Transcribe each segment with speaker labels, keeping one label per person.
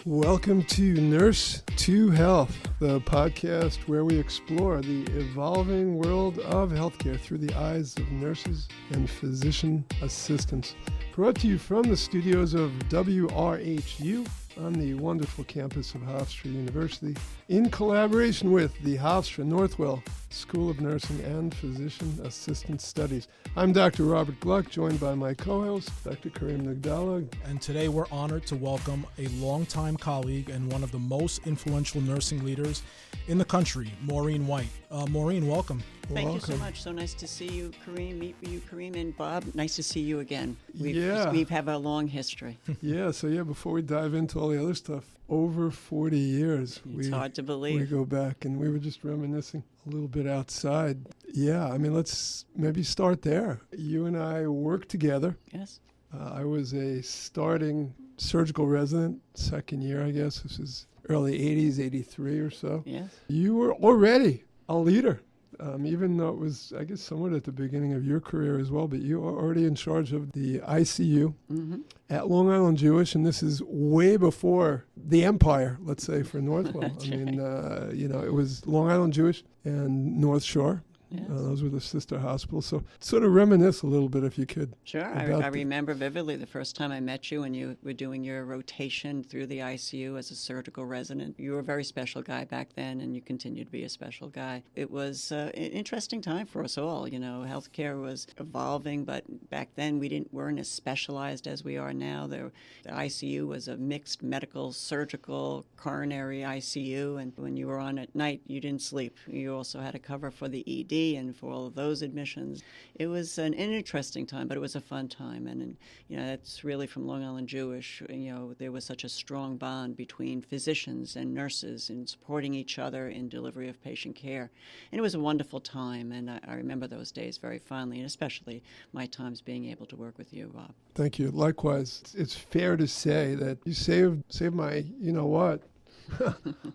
Speaker 1: Welcome to Nurse to Health, the podcast where we explore the evolving world of healthcare through the eyes of nurses and physician assistants. Brought to you from the studios of WRHU on the wonderful campus of Hofstra University, in collaboration with the Hofstra Northwell School of Nursing and Physician Assistant Studies. I'm Dr. Robert Gluck, joined by my co-host, Dr. Kareem Nugdalla.
Speaker 2: And today we're honored to welcome a longtime colleague and one of the most influential nursing leaders in the country, Maureen White. Maureen, welcome.
Speaker 3: Thank you so much. So nice to see you, Kareem. Meet you, Kareem, and Bob. Nice to see you again. We've have a long history.
Speaker 1: Before we dive into all the other stuff, over 40 years.
Speaker 3: It's hard to believe.
Speaker 1: We go back, and we were just reminiscing a little bit outside. Let's maybe start there. You and I worked together.
Speaker 3: Yes.
Speaker 1: I was a starting surgical resident, second year, I guess. This is early 80s, 83 or so.
Speaker 3: Yes.
Speaker 1: You were already a leader. Even though it was, I guess, somewhat at the beginning of your career as well, but you are already in charge of the ICU at Long Island Jewish, and this is way before the empire, let's say, for Northwell. It was Long Island Jewish and North Shore.
Speaker 3: Yes.
Speaker 1: Those were the sister hospitals. So sort of reminisce a little bit if you could.
Speaker 3: Sure. I remember vividly the first time I met you when you were doing your rotation through the ICU as a surgical resident. You were a very special guy back then, and you continue to be a special guy. It was an interesting time for us all. You know, healthcare was evolving, but back then we weren't as specialized as we are now. The ICU was a mixed medical, surgical, coronary ICU, and when you were on at night, you didn't sleep. You also had to cover for the ED and for all of those admissions. It was an interesting time, but it was a fun time. And that's really from Long Island Jewish. There was such a strong bond between physicians and nurses in supporting each other in delivery of patient care. And it was a wonderful time, and I remember those days very fondly, and especially my times being able to work with you, Bob.
Speaker 1: Thank you. Likewise, it's fair to say that you saved my,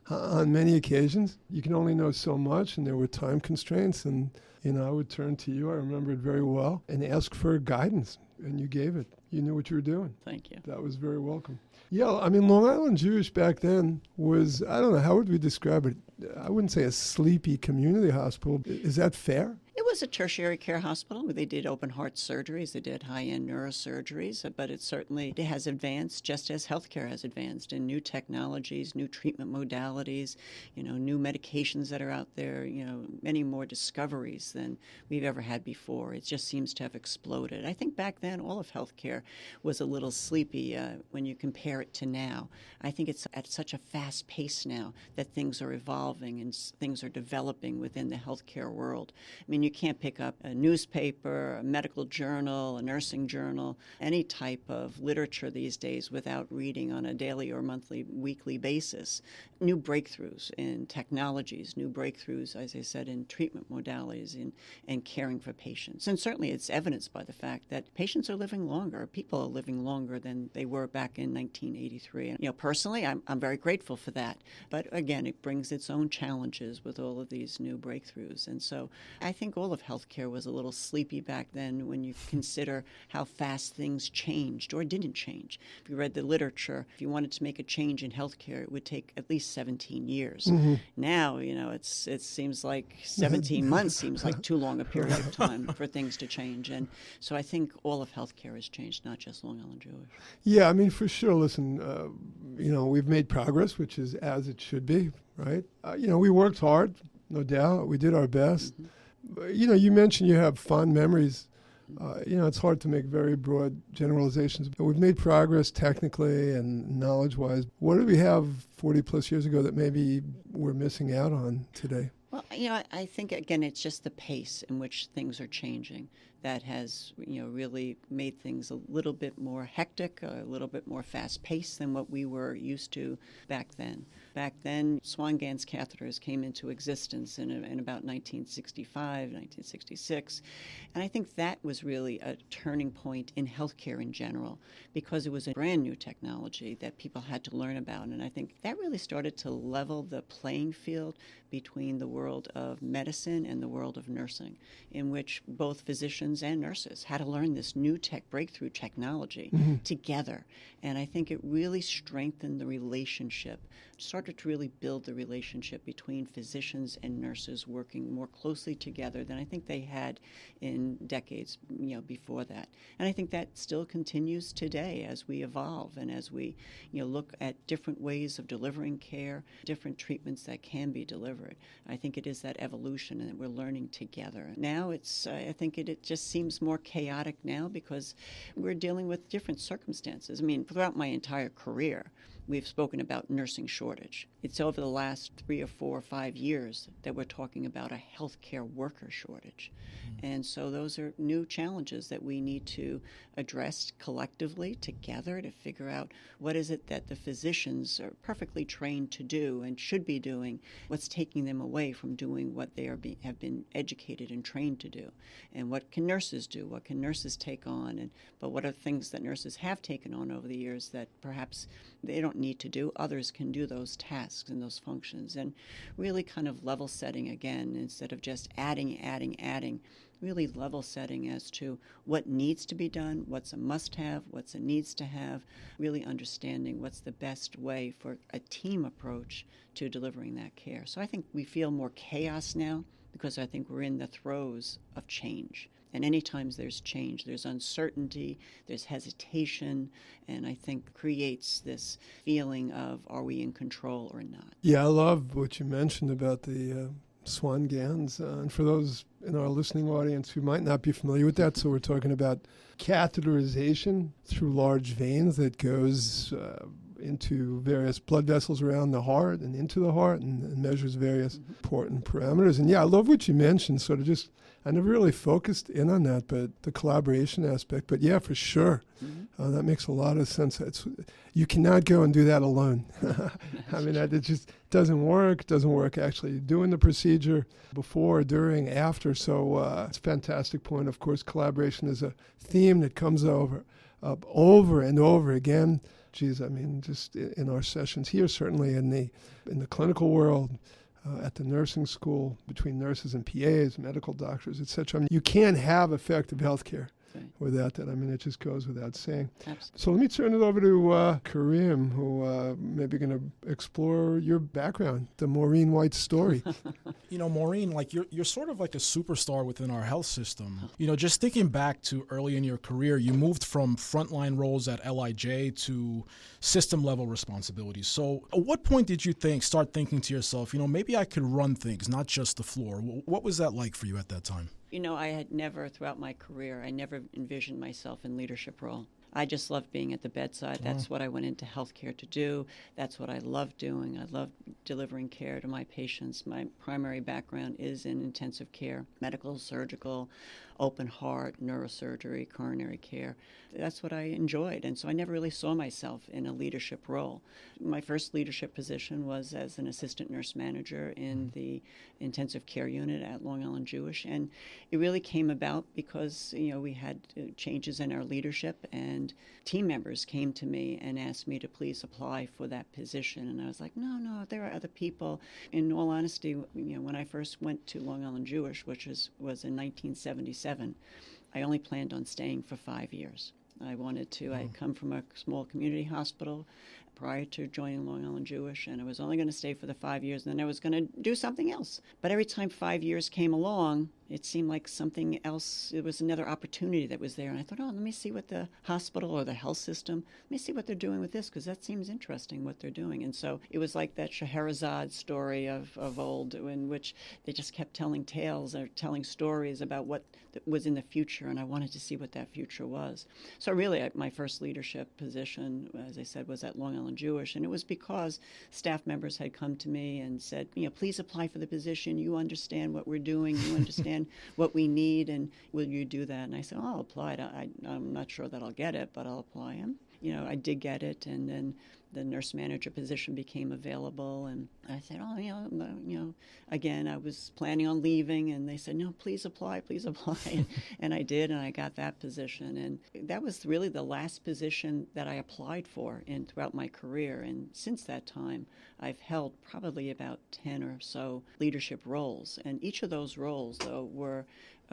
Speaker 1: on many occasions. You can only know so much, and there were time constraints, and I would turn to you, I remember it very well, and ask for guidance, and you gave it. You knew what you were doing.
Speaker 3: Thank you.
Speaker 1: That was very welcome. Yeah, Long Island Jewish back then was, I don't know, how would we describe it? I wouldn't say a sleepy community hospital. Is that fair?
Speaker 3: It was a tertiary care hospital. They did open heart surgeries. They did high-end neurosurgeries, but it certainly has advanced just as healthcare has advanced in new technologies, new treatment modalities, new medications that are out there, many more discoveries than we've ever had before. It just seems to have exploded. I think back then all of healthcare was a little sleepy when you compare it to now. I think it's at such a fast pace now that things are evolving and things are developing within the healthcare world. You can't pick up a newspaper, a medical journal, a nursing journal, any type of literature these days without reading on a daily or monthly, weekly basis. New breakthroughs in technologies, new breakthroughs, as I said, in treatment modalities and caring for patients. And certainly it's evidenced by the fact that patients are living longer. People are living longer than they were back in 1983. And, personally, I'm very grateful for that. But again, it brings its own challenges with all of these new breakthroughs. And so I think all of healthcare was a little sleepy back then when you consider how fast things changed or didn't change. If you read the literature, if you wanted to make a change in healthcare, it would take at least 17 years. Mm-hmm. Now, it seems like 17 months seems like too long a period of time for things to change. And so I think all of healthcare has changed, not just Long Island Jewish.
Speaker 1: Yeah, for sure. Listen, we've made progress, which is as it should be, right? We worked hard, no doubt. We did our best. Mm-hmm. You mentioned you have fond memories. It's hard to make very broad generalizations, but we've made progress technically and knowledge-wise. What did we have 40 plus years ago that maybe we're missing out on today?
Speaker 3: Well, I think, again, it's just the pace in which things are changing that has, really made things a little bit more hectic, a little bit more fast-paced than what we were used to back then. Back then, Swan-Ganz catheters came into existence in about 1965, 1966. And I think that was really a turning point in healthcare in general because it was a brand new technology that people had to learn about. And I think that really started to level the playing field between the world of medicine and the world of nursing, in which both physicians physicians and nurses had to learn this new breakthrough technology together. And I think it really strengthened the relationship, started to really build the relationship between physicians and nurses working more closely together than I think they had in decades, before that. And I think that still continues today as we evolve and as we, look at different ways of delivering care, different treatments that can be delivered. I think it is that evolution and that we're learning together. Now I think it just seems more chaotic now because we're dealing with different circumstances. I mean, throughout my entire career, we've spoken about nursing shortage. It's over the last 3 or 4 or 5 years that we're talking about a healthcare worker shortage. And so those are new challenges that we need to address collectively together to figure out what is it that the physicians are perfectly trained to do and should be doing, what's taking them away from doing what they have been educated and trained to do, and what can nurses do, what can nurses take on, but what are things that nurses have taken on over the years that perhaps they don't need to do, others can do those tasks and those functions, and really kind of level setting again instead of just adding, really level setting as to what needs to be done, what's a must-have, what's a needs-to-have, really understanding what's the best way for a team approach to delivering that care. So I think we feel more chaos now because I think we're in the throes of change. And anytime there's change, there's uncertainty, there's hesitation, and I think creates this feeling of, are we in control or not?
Speaker 1: Yeah, I love what you mentioned about the swan gans. And for those in our listening audience who might not be familiar with that, so we're talking about catheterization through large veins that goes into various blood vessels around the heart and into the heart and measures various important parameters. And yeah, I love what you mentioned, sort of just, I never really focused in on that, but the collaboration aspect. But yeah, for sure, that makes a lot of sense. You cannot go and do that alone. I mean, it just doesn't work. It doesn't work actually doing the procedure before, during, after. So it's a fantastic point. Of course, collaboration is a theme that comes over and over again. Geez, I mean, just in our sessions here, certainly in the clinical world, at the nursing school, between nurses and PAs, medical doctors, et cetera. I mean, you can't have effective healthcare without that. I mean, it just goes without saying.
Speaker 3: Absolutely.
Speaker 1: So let me turn it over to Kareem, who may be going to explore your background, the Maureen White story.
Speaker 2: Maureen, like you're sort of like a superstar within our health system. Just thinking back to early in your career, you moved from frontline roles at LIJ to system level responsibilities. So at what point did you start thinking to yourself, maybe I could run things, not just the floor? What was that like for you at that time?
Speaker 3: I had never, throughout my career, I never envisioned myself in leadership role. I just loved being at the bedside. That's what I went into healthcare to do. That's what I loved doing. I loved delivering care to my patients. My primary background is in intensive care, medical, surgical, open heart, neurosurgery, coronary care. That's what I enjoyed. And so I never really saw myself in a leadership role. My first leadership position was as an assistant nurse manager in the intensive care unit at Long Island Jewish. And it really came about because, we had changes in our leadership, and team members came to me and asked me to please apply for that position. And I was like, no, there are other people. In all honesty, when I first went to Long Island Jewish, which was in 1977, I only planned on staying for 5 years. I come from a small community hospital prior to joining Long Island Jewish, and I was only going to stay for the 5 years, and then I was going to do something else. But every time 5 years came along, it seemed like something else, it was another opportunity that was there. And I thought, let me see what the hospital or the health system, let me see what they're doing with this, because that seems interesting what they're doing. And so it was like that Scheherazade story of old, in which they just kept telling tales or telling stories about what was in the future, and I wanted to see what that future was. So really, my first leadership position, as I said, was at Long Island Jewish, and it was because staff members had come to me and said, please apply for the position. You understand what we're doing. You understand what we need, and will you do that? And I said, I'll apply. I'm not sure that I'll get it, but I'll apply. And I did get it, and then the nurse manager position became available, and I said, again, I was planning on leaving, and they said, no, please apply. And I did, and I got that position, and that was really the last position that I applied for throughout my career. And since that time, I've held probably about 10 or so leadership roles, and each of those roles, though, were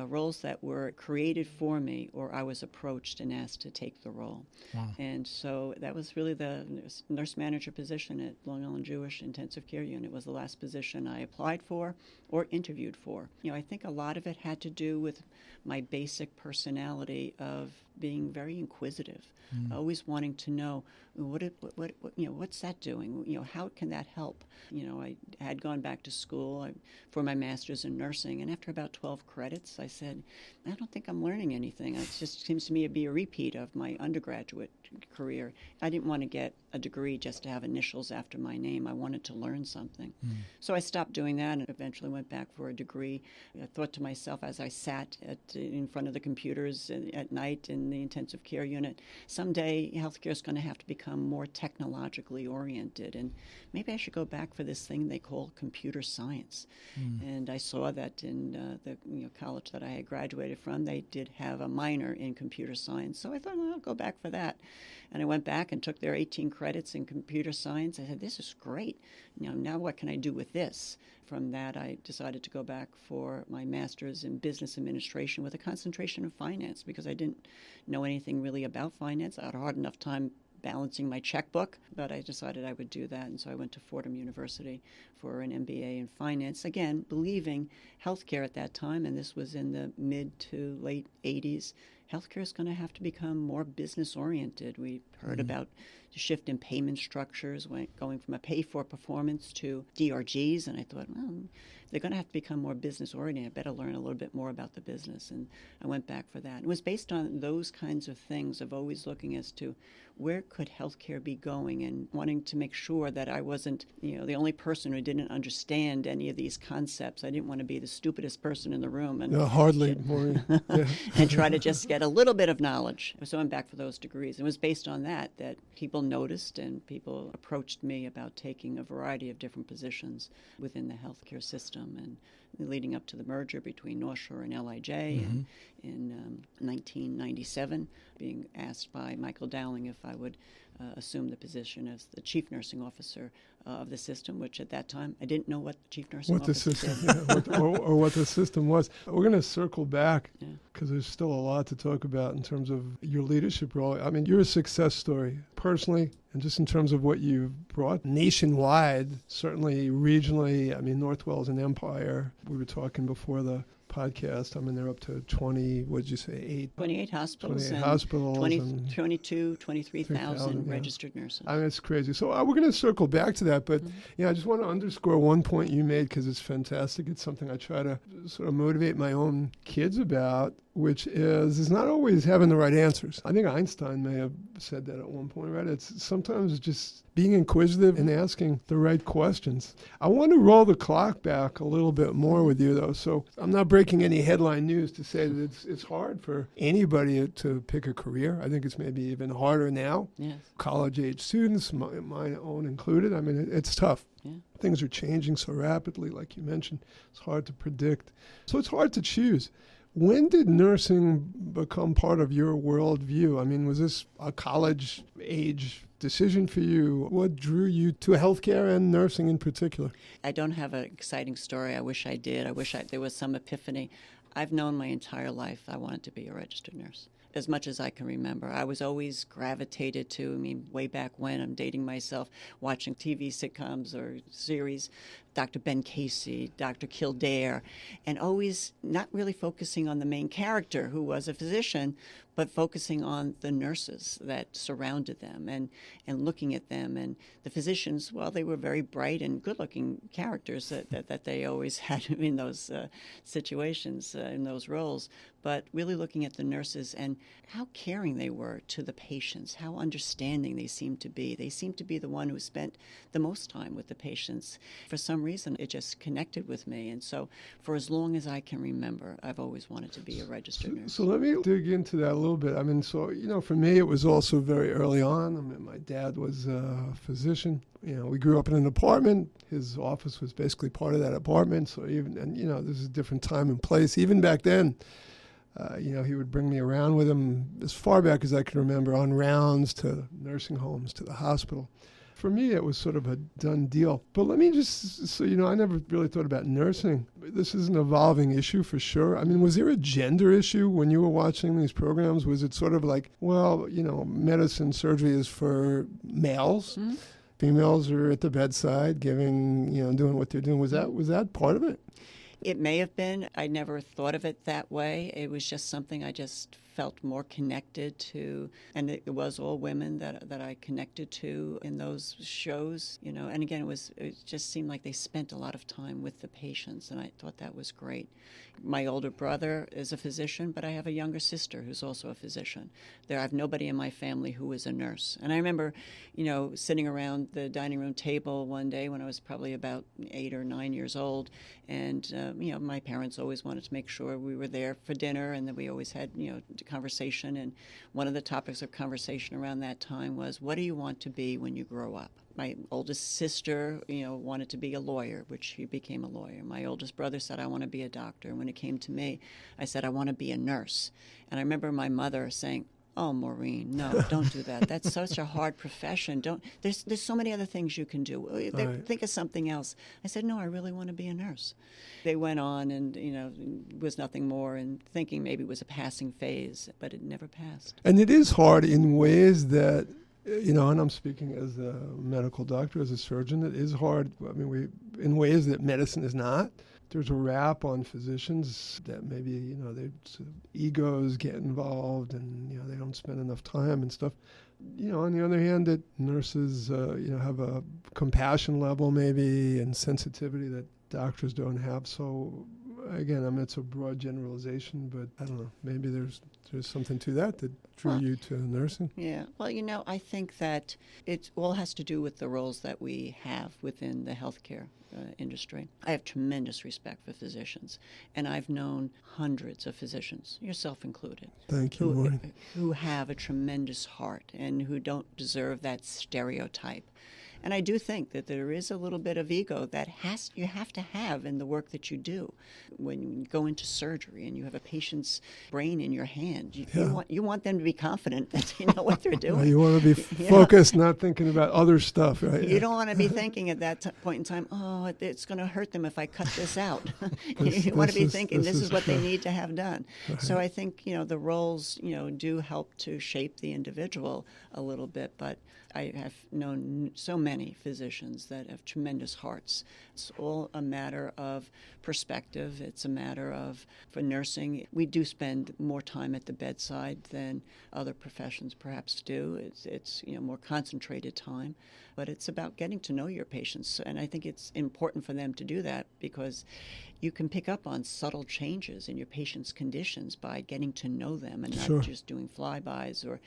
Speaker 3: roles that were created for me, or I was approached and asked to take the role.
Speaker 2: Wow.
Speaker 3: And so that was really the nurse manager position at Long Island Jewish Intensive Care Unit. It was the last position I applied for or interviewed for. I think a lot of it had to do with my basic personality of being very inquisitive, always wanting to know what's that doing? How can that help? I had gone back to school for my master's in nursing, and after about 12 credits, I said, I don't think I'm learning anything. It just seems to me to be a repeat of my undergraduate career. I didn't want to get a degree just to have initials after my name. I wanted to learn something. So I stopped doing that and eventually went back for a degree. I thought to myself as I sat in front of the computers at night in the intensive care unit, someday healthcare is going to have to become more technologically oriented, and maybe I should go back for this thing they call computer science. And I saw that in the college that I had graduated from, they did have a minor in computer science. So I thought, I'll go back for that. And I went back and took their 18 credits in computer science. I said, this is great. Now what can I do with this? From that, I decided to go back for my master's in business administration with a concentration in finance, because I didn't know anything really about finance. I had a hard enough time balancing my checkbook, but I decided I would do that. And so I went to Fordham University for an MBA in finance, again, believing healthcare at that time, and this was in the mid to late 80s, healthcare is going to have to become more business-oriented. We heard about the shift in payment structures, going from a pay-for-performance to DRGs, and I thought, well, they're going to have to become more business-oriented. I better learn a little bit more about the business, and I went back for that. It was based on those kinds of things of always looking as to where could healthcare be going and wanting to make sure that I wasn't, the only person who didn't understand any of these concepts. I didn't want to be the stupidest person in the room. And
Speaker 1: hardly, Maureen.
Speaker 3: and try to just get a little bit of knowledge. So I went back for those degrees. It was based on that people noticed and people approached me about taking a variety of different positions within the healthcare system, and leading up to the merger between North Shore and LIJ in 1997, being asked by Michael Dowling if I would assume the position as the chief nursing officer of the system, which at that time I didn't know what the chief nursing officer did.
Speaker 1: or what the system was. We're going to circle back because there's still a lot to talk about in terms of your leadership role. I mean, you're a success story personally, and just in terms of what you've brought nationwide, certainly regionally. I mean, Northwell's an empire. We were talking before the podcast. I mean, they're up to 20, what did you say,
Speaker 3: 28 hospitals.
Speaker 1: 28 hospitals.
Speaker 3: 23,000 registered nurses.
Speaker 1: I mean, it's crazy. So we're going to circle back to that. But, I just want to underscore one point you made because it's fantastic. It's something I try to sort of motivate my own kids about, which is not always having the right answers. I think Einstein may have said that at one point, right? It's sometimes just being inquisitive and asking the right questions. I want to roll the clock back a little bit more with you, though. So I'm not breaking any headline news to say that it's hard for anybody to pick a career. I think it's maybe even harder now.
Speaker 3: Yes.
Speaker 1: College-age students, my own included. I mean, it's tough.
Speaker 3: Yeah.
Speaker 1: Things are changing so rapidly, like you mentioned. It's hard to predict. So it's hard to choose. When did nursing become part of your worldview? I mean, was this a college-age decision for you? What drew you to healthcare and nursing in particular?
Speaker 3: I don't have an exciting story. I wish I did. I wish there was some epiphany. I've known my entire life I wanted to be a registered nurse. As much as I can remember. I was always gravitated to, way back when, I'm dating myself, watching TV sitcoms or series, Dr. Ben Casey, Dr. Kildare, and always not really focusing on the main character, who was a physician, but focusing on the nurses that surrounded them and looking at them. And the physicians, well, they were very bright and good-looking characters that they always had in those situations, in those roles, but really looking at the nurses and how caring they were to the patients, how understanding they seemed to be. They seemed to be the one who spent the most time with the patients. For some reason, it just connected with me. And so for as long as I can remember, I've always wanted to be a registered nurse.
Speaker 1: So let me dig into that a little bit. I mean, so, for me, it was also very early on. I mean, my dad was a physician. We grew up in an apartment. His office was basically part of that apartment. So there's a different time and place. Even back then, he would bring me around with him as far back as I can remember on rounds to nursing homes, to the hospital. For me, it was sort of a done deal. But let me just, so I never really thought about nursing. This is an evolving issue for sure. I mean, was there a gender issue when you were watching these programs? Was it sort of like, well, medicine, surgery is for males. Mm-hmm. Females are at the bedside giving, doing what they're doing. Was that part of it?
Speaker 3: It may have been. I never thought of it that way. It was just something I just felt more connected to, and it was all women that I connected to in those shows, and again, it just seemed like they spent a lot of time with the patients, and I thought that was great. My older brother is a physician, but I have a younger sister who's also a physician. I have nobody in my family who is a nurse. And I remember, sitting around the dining room table one day when I was probably about 8 or 9 years old, and my parents always wanted to make sure we were there for dinner, and that we always had, conversation. And one of the topics of conversation around that time was, what do you want to be when you grow up? My oldest sister, wanted to be a lawyer, which she became a lawyer. My oldest brother said, I want to be a doctor. And when it came to me, I said, I want to be a nurse. And I remember my mother saying, oh, Maureen, no, don't do that. That's such a hard profession. There's so many other things you can do.
Speaker 1: Right.
Speaker 3: Think of something else. I said, no, I really want to be a nurse. They went on, and, it was nothing more, and thinking maybe it was a passing phase, but it never passed.
Speaker 1: And it is hard in ways that, and I'm speaking as a medical doctor, as a surgeon, it is hard. I mean, in ways that medicine is not. There's a rap on physicians that maybe, egos get involved and, they don't spend enough time and stuff. On the other hand, that nurses, have a compassion level maybe and sensitivity that doctors don't have. So, again, it's a broad generalization, but I don't know. Maybe there's something to that drew you to nursing.
Speaker 3: Yeah. Well, I think that it all has to do with the roles that we have within the healthcare industry. I have tremendous respect for physicians, and I've known hundreds of physicians, yourself included,
Speaker 1: Thank you, Maureen,
Speaker 3: who have a tremendous heart and who don't deserve that stereotype. And I do think that there is a little bit of ego that you have to have in the work that you do. When you go into surgery and you have a patient's brain in your hand, you want them to be confident that they know what they're doing.
Speaker 1: You want to be focused, not thinking about other stuff, right?
Speaker 3: You don't want to be thinking at that point in time, oh, it's going to hurt them if I cut this out. You want to be thinking this is what they need to have done. Right. So I think, the roles, do help to shape the individual a little bit, but I have known so many physicians that have tremendous hearts. It's all a matter of perspective. It's a matter of, for nursing, we do spend more time at the bedside than other professions perhaps do. It's more concentrated time, but it's about getting to know your patients. And I think it's important for them to do that because you can pick up on subtle changes in your patient's conditions by getting to know them and not just doing flybys or,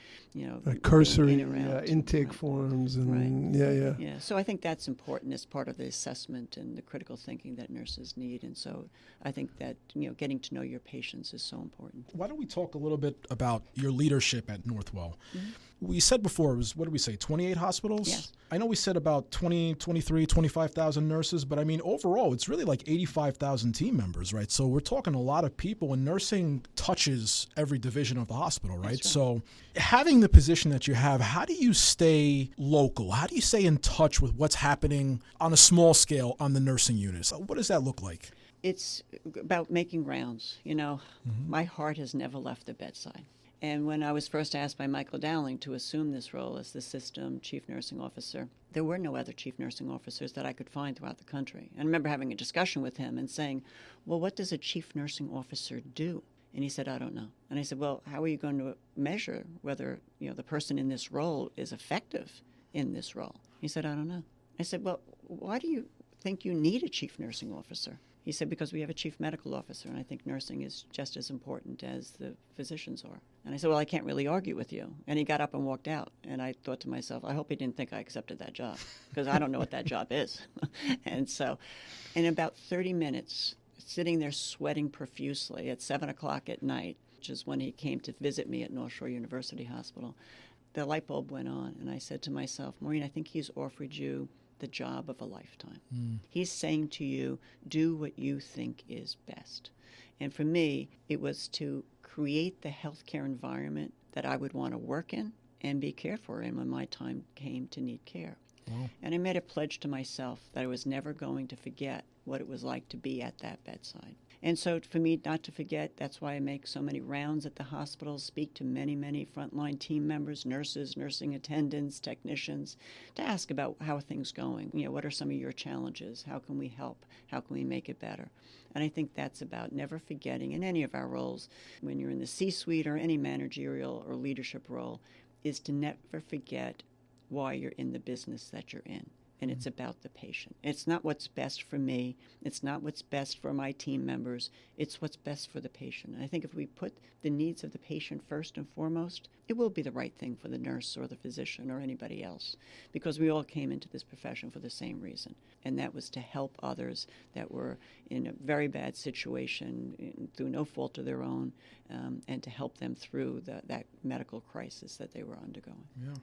Speaker 1: cursory intake forms. And
Speaker 3: Yeah. So I think that's important as part of the assessment and the critical thinking that nurses need. And so I think that, getting to know your patients is so important.
Speaker 2: Why don't we talk a little bit about your leadership at Northwell? Mm-hmm. We said before, it was, 28 hospitals?
Speaker 3: Yes.
Speaker 2: I know we said about 20, 23, 25,000 nurses, but I mean, overall, it's really like 85,000 team members, right? So we're talking a lot of people, and nursing touches every division of the hospital, right? That's right. So having the position that you have, how do you stay local? How do you stay in touch with what's happening on a small scale on the nursing units? What does that look like?
Speaker 3: It's about making rounds. My heart has never left the bedside. And when I was first asked by Michael Dowling to assume this role as the system chief nursing officer, there were no other chief nursing officers that I could find throughout the country. And I remember having a discussion with him and saying, well, what does a chief nursing officer do? And he said, I don't know. And I said, well, how are you going to measure whether the person in this role is effective in this role? He said, I don't know. I said, well, why do you think you need a chief nursing officer? He said, because we have a chief medical officer, and I think nursing is just as important as the physicians are. And I said, well, I can't really argue with you. And he got up and walked out. And I thought to myself, I hope he didn't think I accepted that job, because I don't know what that job is. And so in about 30 minutes, sitting there sweating profusely at 7 o'clock at night, which is when he came to visit me at North Shore University Hospital, the light bulb went on. And I said to myself, Maureen, I think he's offered you the job of a lifetime. He's saying to you, do what you think is best. And for me, it was to create the healthcare environment that I would want to work in and be cared for in when my time came to need care.
Speaker 2: Wow.
Speaker 3: And I made a pledge to myself that I was never going to forget what it was like to be at that bedside. And so for me not to forget, that's why I make so many rounds at the hospitals, speak to many, many frontline team members, nurses, nursing attendants, technicians, to ask about how are things going. What are some of your challenges? How can we help? How can we make it better? And I think that's about never forgetting in any of our roles, when you're in the C-suite or any managerial or leadership role, is to never forget why you're in the business that you're in. And it's about the patient. It's not what's best for me. It's not what's best for my team members. It's what's best for the patient. And I think if we put the needs of the patient first and foremost, it will be the right thing for the nurse or the physician or anybody else, because we all came into this profession for the same reason, and that was to help others that were in a very bad situation through no fault of their own, and to help them through that medical crisis that they were undergoing.
Speaker 2: Yeah.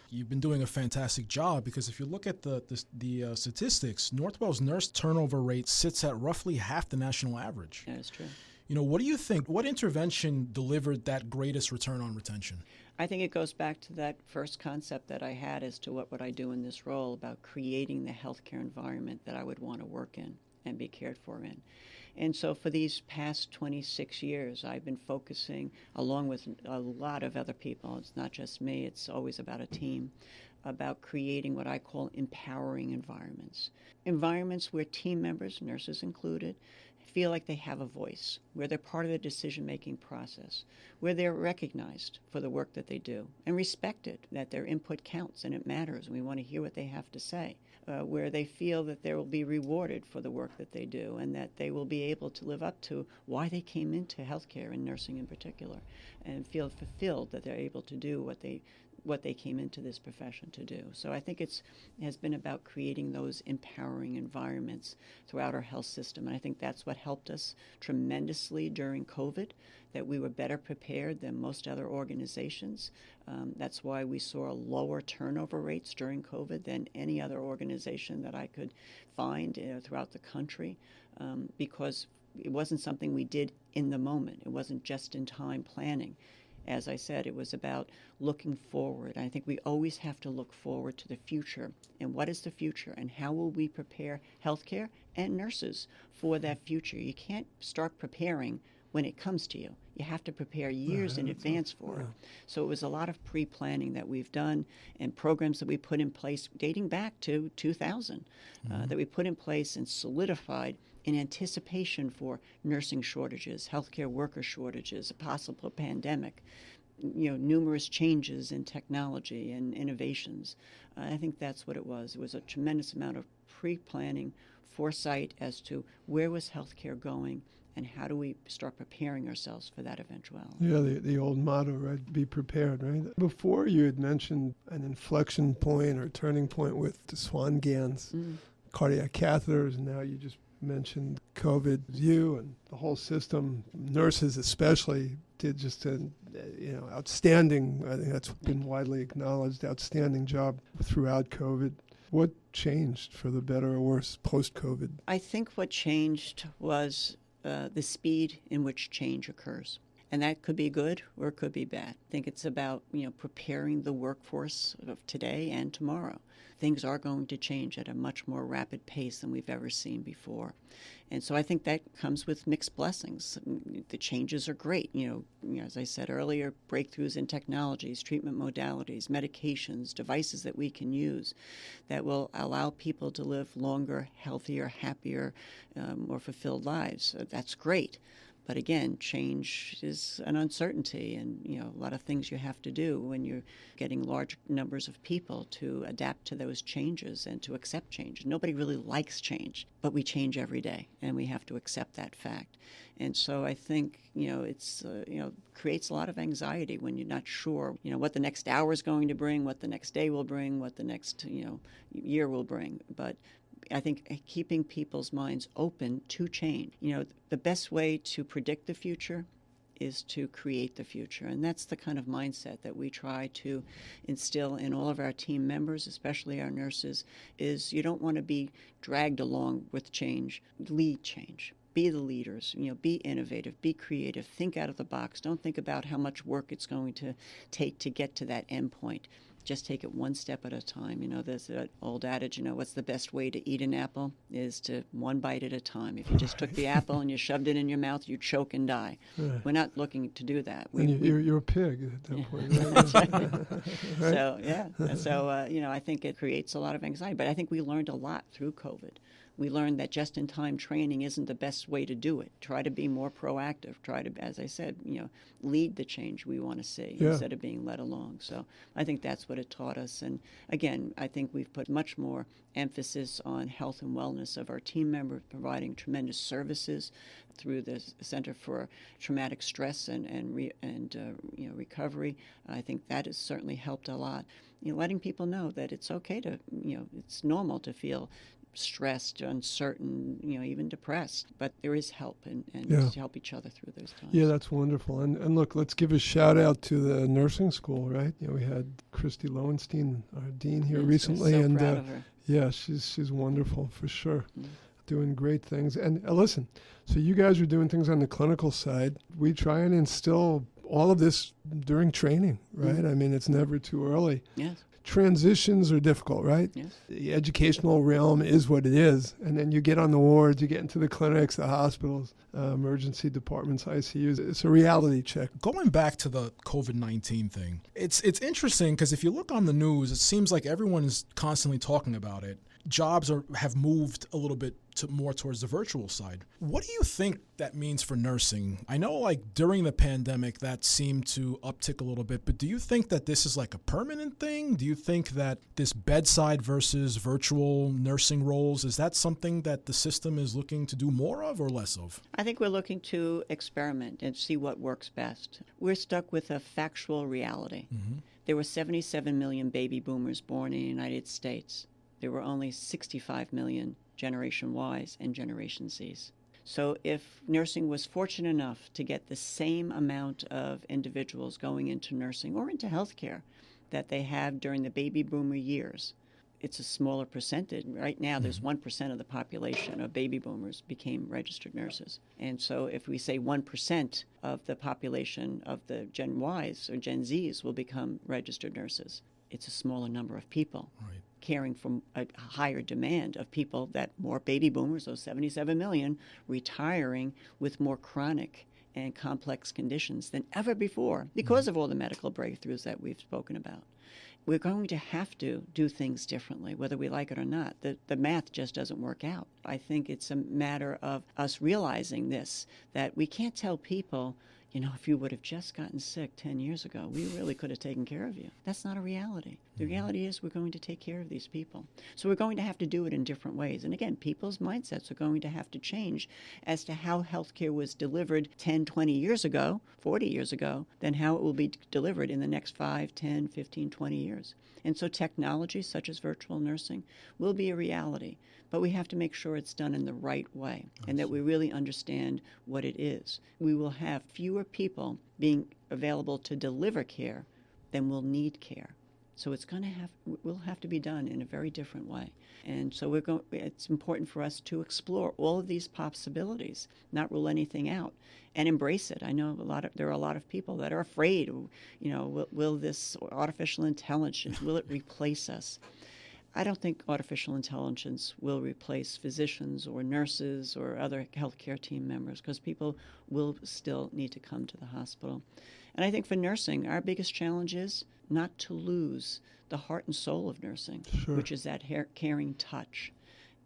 Speaker 2: You've been doing a fantastic job, because if you look at the statistics, Northwell's nurse turnover rate sits at roughly half the national average.
Speaker 3: That is true.
Speaker 2: What do you think? What intervention delivered that greatest return on retention?
Speaker 3: I think it goes back to that first concept that I had as to what would I do in this role, about creating the healthcare environment that I would want to work in and be cared for in. And so for these past 26 years, I've been focusing, along with a lot of other people, it's not just me, it's always about a team, about creating what I call empowering environments. Environments where team members, nurses included, feel like they have a voice, where they're part of the decision-making process, where they're recognized for the work that they do and respected, that their input counts and it matters and we want to hear what they have to say, where they feel that they will be rewarded for the work that they do and that they will be able to live up to why they came into healthcare and nursing in particular, and feel fulfilled that they're able to do what they came into this profession to do. So I think it has been about creating those empowering environments throughout our health system. And I think that's what helped us tremendously during COVID, that we were better prepared than most other organizations. That's why we saw lower turnover rates during COVID than any other organization that I could find throughout the country, because it wasn't something we did in the moment. It wasn't just-in-time planning. As I said, it was about looking forward. I think we always have to look forward to the future. And what is the future? And how will we prepare healthcare and nurses for that future? You can't start preparing when it comes to you. You have to prepare years in advance for it. So it was a lot of pre-planning that we've done, and programs that we put in place dating back to 2000 that we put in place and solidified in anticipation for nursing shortages, healthcare worker shortages, a possible pandemic, numerous changes in technology and innovations. I think that's what it was. It was a tremendous amount of pre-planning, foresight as to where was healthcare going and how do we start preparing ourselves for that eventuality.
Speaker 1: Yeah, the old motto, right? Be prepared, right? Before you had mentioned an inflection point or turning point with the Swan-Ganz, cardiac catheters, and now you just mentioned COVID. You and the whole system, nurses especially, did just an outstanding, I think that's been widely acknowledged, outstanding job throughout COVID. What changed for the better or worse post-COVID?
Speaker 3: I think what changed was the speed in which change occurs. And that could be good or it could be bad. I think it's about, preparing the workforce of today and tomorrow. Things are going to change at a much more rapid pace than we've ever seen before. And so I think that comes with mixed blessings. The changes are great. As I said earlier, breakthroughs in technologies, treatment modalities, medications, devices that we can use that will allow people to live longer, healthier, happier, more fulfilled lives. That's great. But again, change is an uncertainty, and a lot of things you have to do when you're getting large numbers of people to adapt to those changes and to accept change. Nobody really likes change, but we change every day, and we have to accept that fact. And so I think it's creates a lot of anxiety when you're not sure what the next hour is going to bring, what the next day will bring, what the next year will bring. But I think keeping people's minds open to change. The best way to predict the future is to create the future. And that's the kind of mindset that we try to instill in all of our team members, especially our nurses, is you don't want to be dragged along with change. Lead change. Be the leaders, be innovative, be creative, think out of the box. Don't think about how much work it's going to take to get to that end point. just take it one step at a time. There's that old adage, what's the best way to eat an apple is to one bite at a time. If you just took the apple and you shoved it in your mouth, you'd choke and die. We're not looking to do that.
Speaker 1: You're a pig at that point, right?
Speaker 3: So, I think it creates a lot of anxiety. But I think we learned a lot through COVID. We learned that just-in-time training isn't the best way to do it. Try to be more proactive. Try to, as I said, lead the change we want to see instead of being led along. So I think that's what it taught us. And again, I think we've put much more emphasis on health and wellness of our team members, providing tremendous services through the Center for Traumatic Stress and Recovery. I think that has certainly helped a lot. Letting people know that it's okay to, it's normal to feel stressed, uncertain, even depressed. But there is help and to help each other through those times.
Speaker 1: Yeah, that's wonderful. And look, let's give a shout out to the nursing school, right? We had Christy Lowenstein, our dean, here recently.
Speaker 3: We're so proud of her.
Speaker 1: Yeah, she's wonderful for sure. Doing great things. And listen, so you guys are doing things on the clinical side. We try and instill all of this during training, right? I mean, it's never too early.
Speaker 3: Yes.
Speaker 1: Transitions are difficult, right?
Speaker 3: Yes.
Speaker 1: The educational realm is what it is. And then you get on the wards, you get into the clinics, the hospitals, emergency departments, ICUs. It's a reality check.
Speaker 2: Going back to the COVID-19 thing, it's interesting because if you look on the news, it seems like everyone is constantly talking about it. Jobs have moved a little bit more towards the virtual side. What do you think that means for nursing? I know during the pandemic that seemed to uptick a little bit, but do you think that this is a permanent thing? Do you think that this bedside versus virtual nursing roles, is that something that the system is looking to do more of or less of?
Speaker 3: I think we're looking to experiment and see what works best. We're stuck with a factual reality. There were 77 million baby boomers born in the United States. There were only 65 million Generation Ys and Generation Zs. So if nursing was fortunate enough to get the same amount of individuals going into nursing or into healthcare that they have during the baby boomer years, it's a smaller percentage. Right now, there's 1% of the population of baby boomers became registered nurses. And so if we say 1% of the population of the Gen Ys or Gen Zs will become registered nurses, it's a smaller number of people.
Speaker 2: Right.
Speaker 3: Caring from a higher demand of people, that more baby boomers, those 77 million, retiring with more chronic and complex conditions than ever before because of all the medical breakthroughs that we've spoken about. We're going to have to do things differently, whether we like it or not. The math just doesn't work out. I think it's a matter of us realizing this, that we can't tell people, if you would have just gotten sick 10 years ago, we really could have taken care of you. That's not a reality. The reality is we're going to take care of these people. So we're going to have to do it in different ways. And again, people's mindsets are going to have to change as to how healthcare was delivered 10, 20 years ago, 40 years ago, than how it will be delivered in the next 5, 10, 15, 20 years. And so technology such as virtual nursing will be a reality. But we have to make sure it's done in the right way and that we really understand what it is. We will have fewer people being available to deliver care than will need care. So will have to be done in a very different way. And so it's important for us to explore all of these possibilities, not rule anything out, and embrace it. I know there are a lot of people that are afraid, will this artificial intelligence, will it replace us? I don't think artificial intelligence will replace physicians or nurses or other healthcare team members, because people will still need to come to the hospital. And I think for nursing, our biggest challenge is not to lose the heart and soul of nursing, which is that caring touch.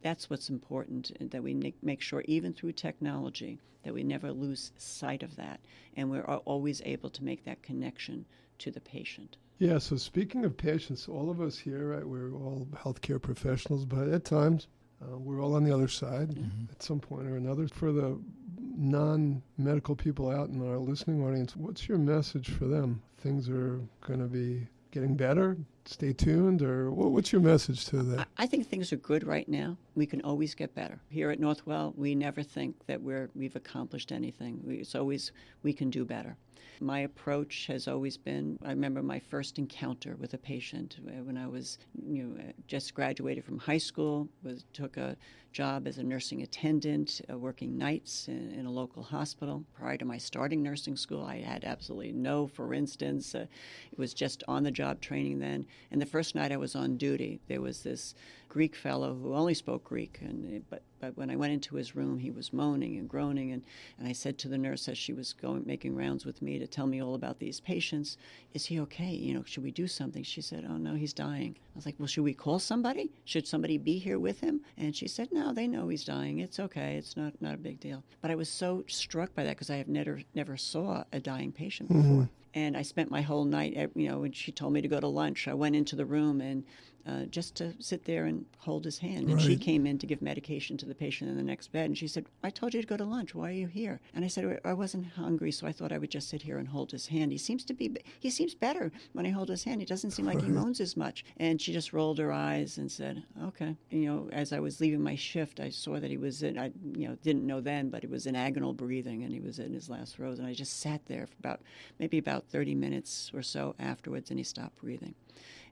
Speaker 3: That's what's important, that we make sure, even through technology, that we never lose sight of that, and we're always able to make that connection to the patient.
Speaker 1: Yeah, so speaking of patients, all of us here, right, we're all healthcare professionals, but at times we're all on the other side at some point or another. For the non-medical people out in our listening audience, what's your message for them? Things are going to be getting better? Stay tuned, or what's your message to them?
Speaker 3: I think things are good right now. We can always get better. Here at Northwell, we never think that we've accomplished anything. It's always we can do better. My approach has always been, I remember my first encounter with a patient when I was just graduated from high school, took a job as a nursing attendant, working nights in a local hospital. Prior to my starting nursing school, I had absolutely no, for instance. It was just on-the-job training then. And the first night I was on duty, there was this Greek fellow who only spoke Greek, but when I went into his room, he was moaning and groaning, and I said to the nurse as she was making rounds with me to tell me all about these patients, "Is he okay? Should we do something?" She said, "Oh no, he's dying." I was like, "Well, should we call somebody? Should somebody be here with him?" And she said, "No, they know he's dying. It's okay. It's not a big deal." But I was so struck by that because I have never saw a dying patient before. And I spent my whole night, when she told me to go to lunch, I went into the room and just to sit there and hold his hand. And she came in to give medication to the patient in the next bed. And she said, "I told you to go to lunch. Why are you here?" And I said, "I wasn't hungry, so I thought I would just sit here and hold his hand. He seems better when I hold his hand. It doesn't seem like he moans as much." And she just rolled her eyes and said, "Okay." As I was leaving my shift, I saw that he was I didn't know then, but it was in agonal breathing, and he was in his last throes. And I just sat there for maybe about 30 minutes or so afterwards, and he stopped breathing.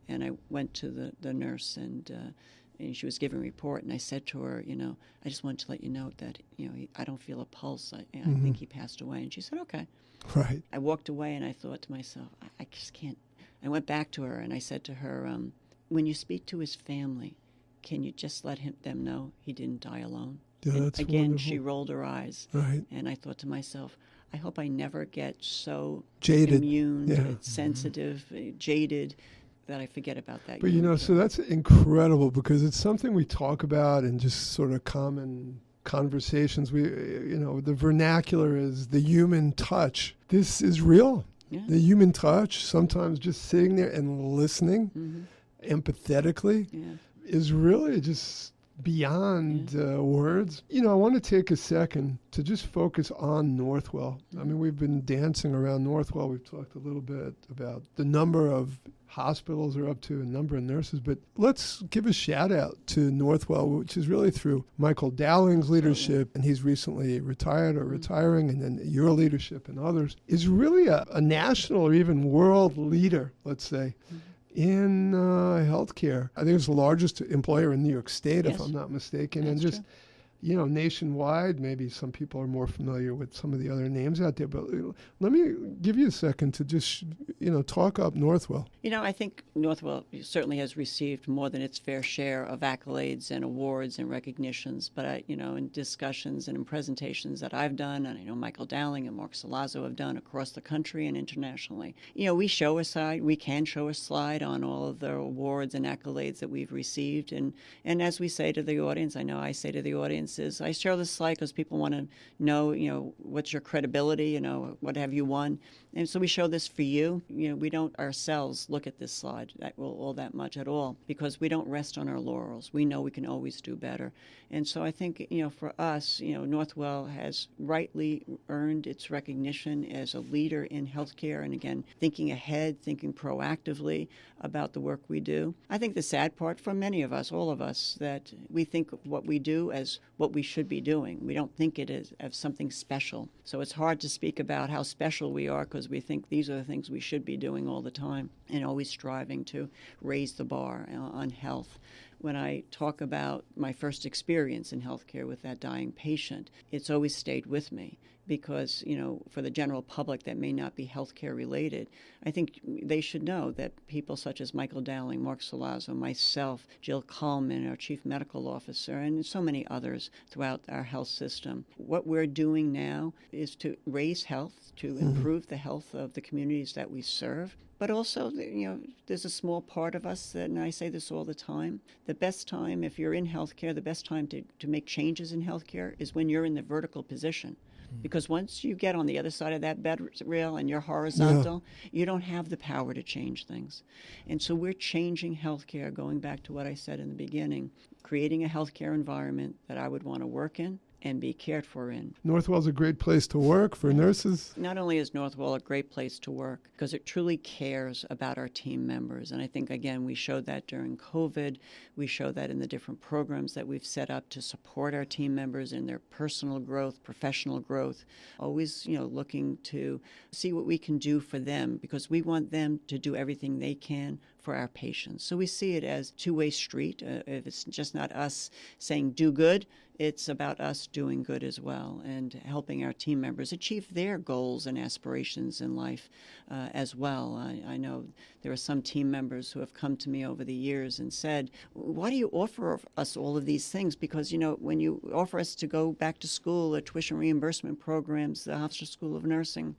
Speaker 3: And I went to the nurse, and she was giving a report, and I said to her, "I just wanted to let you know that, I don't feel a pulse. I think he passed away." And she said, "Okay."
Speaker 1: Right.
Speaker 3: I walked away, and I thought to myself, I just can't. I went back to her, and I said to her, "When you speak to his family, can you just let them know he didn't die alone?"
Speaker 1: Yeah,
Speaker 3: and
Speaker 1: that's
Speaker 3: again,
Speaker 1: wonderful.
Speaker 3: she rolled her eyes.
Speaker 1: Right.
Speaker 3: And I thought to myself, I hope I never get so
Speaker 1: Jaded.
Speaker 3: immune, sensitive, jaded, that I forget about that.
Speaker 1: But so that's incredible because it's something we talk about in just sort of common conversations. The vernacular is the human touch. This is real.
Speaker 3: Yeah.
Speaker 1: The human touch, sometimes just sitting there and listening empathetically is really just beyond words. I want to take a second to just focus on Northwell. I mean, we've been dancing around Northwell. We've talked a little bit about the number of hospitals are up to, a number of nurses, but let's give a shout out to Northwell, which is really through Michael Dowling's leadership, and he's recently retired or retiring, and then your leadership and others, is really a national or even world leader, let's say, in healthcare. I think it's the largest employer in New York State, if I'm not mistaken.
Speaker 3: That's
Speaker 1: and just,
Speaker 3: true.
Speaker 1: Nationwide, maybe some people are more familiar with some of the other names out there. But let me give you a second to just, talk up Northwell.
Speaker 3: I think Northwell certainly has received more than its fair share of accolades and awards and recognitions. But, in discussions and in presentations that I've done, and I know Michael Dowling and Mark Salazzo have done across the country and internationally, we can show a slide on all of the awards and accolades that we've received. And as we say to the audience, I know I say to the audience, is I show this slide because people want to know, what's your credibility, what have you won? And so we show this for you. We don't ourselves look at this slide all that much at all because we don't rest on our laurels. We know we can always do better. And so I think, for us, Northwell has rightly earned its recognition as a leader in healthcare and, again, thinking ahead, thinking proactively about the work we do. I think the sad part for many of us, all of us, that we think of what we do as what we should be doing. We don't think it is as something special. So it's hard to speak about how special we are because we think these are the things we should be doing all the time and always striving to raise the bar on health. When I talk about my first experience in healthcare with that dying patient, it's always stayed with me because, for the general public that may not be healthcare related, I think they should know that people such as Michael Dowling, Mark Salazzo, myself, Jill Coleman, our chief medical officer, and so many others throughout our health system, what we're doing now is to raise health, to improve the health of the communities that we serve. But also, there's a small part of us that, and I say this all the time, the best time, if you're in healthcare, the best time to make changes in healthcare is when you're in the vertical position. Because once you get on the other side of that bed rail and you're horizontal, you don't have the power to change things. And so we're changing healthcare, going back to what I said in the beginning, creating a healthcare environment that I would want to work in and be cared for in.
Speaker 1: Northwell's a great place to work for nurses.
Speaker 3: Not only is Northwell a great place to work, because it truly cares about our team members. And I think, again, we showed that during COVID. We showed that in the different programs that we've set up to support our team members in their personal growth, professional growth, always, looking to see what we can do for them, because we want them to do everything they can for our patients. So we see it as a two-way street. If it's just not us saying do good, it's about us doing good as well and helping our team members achieve their goals and aspirations in life as well. I know there are some team members who have come to me over the years and said, why do you offer us all of these things? Because, when you offer us to go back to school, tuition reimbursement programs, the Hofstra School of Nursing,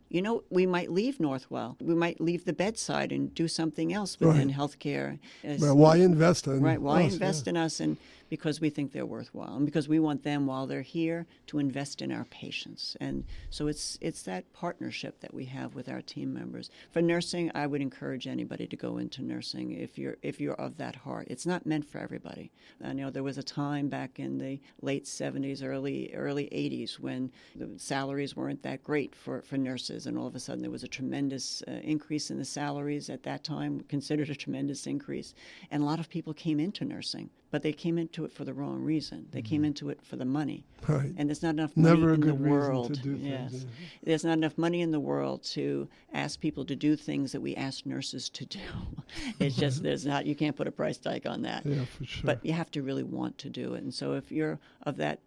Speaker 3: we might leave Northwell. We might leave the bedside and do something else within healthcare.
Speaker 1: Well, why invest in
Speaker 3: Right, why
Speaker 1: us?
Speaker 3: invest in us? And because we think they're worthwhile, and because we want them, while they're here, to invest in our patients. And so it's that partnership that we have with our team members. For nursing, I would encourage anybody to go into nursing if you're of that heart. It's not meant for everybody. I know there was a time back in the late 70s, early 80s, when the salaries weren't that great for nurses, and all of a sudden there was a tremendous increase in the salaries at that time, considered a tremendous increase. And a lot of people came into nursing. But they came into it for the wrong reason. They came into it for the money.
Speaker 1: Right.
Speaker 3: And there's not enough money
Speaker 1: Never a
Speaker 3: in the
Speaker 1: good reason
Speaker 3: world.
Speaker 1: to do
Speaker 3: Yes.
Speaker 1: things.
Speaker 3: There's not enough money in the world to ask people to do things that we ask nurses to do. It's just, you can't put a price tag on that.
Speaker 1: Yeah, for sure.
Speaker 3: But you have to really want to do it. And so if you're of that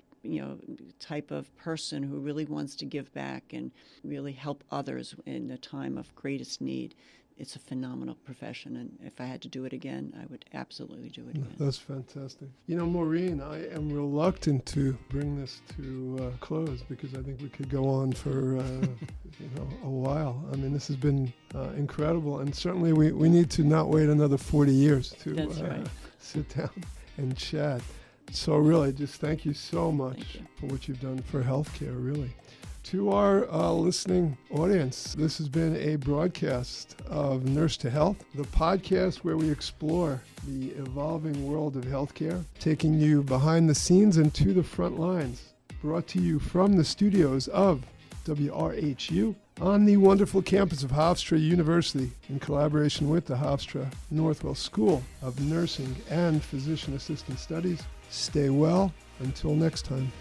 Speaker 3: type of person who really wants to give back and really help others in a time of greatest need, it's a phenomenal profession, and if I had to do it again, I would absolutely do it again.
Speaker 1: That's fantastic. Maureen, I am reluctant to bring this to a close because I think we could go on for a while. I mean, this has been incredible, and certainly we need to not wait another 40 years to
Speaker 3: That's right.
Speaker 1: sit down and chat. So really, just thank you so much for what you've done for healthcare, really. To our listening audience, this has been a broadcast of Nurse to Health, the podcast where we explore the evolving world of healthcare, taking you behind the scenes and to the front lines. Brought to you from the studios of WRHU on the wonderful campus of Hofstra University in collaboration with the Hofstra Northwell School of Nursing and Physician Assistant Studies. Stay well. Until next time.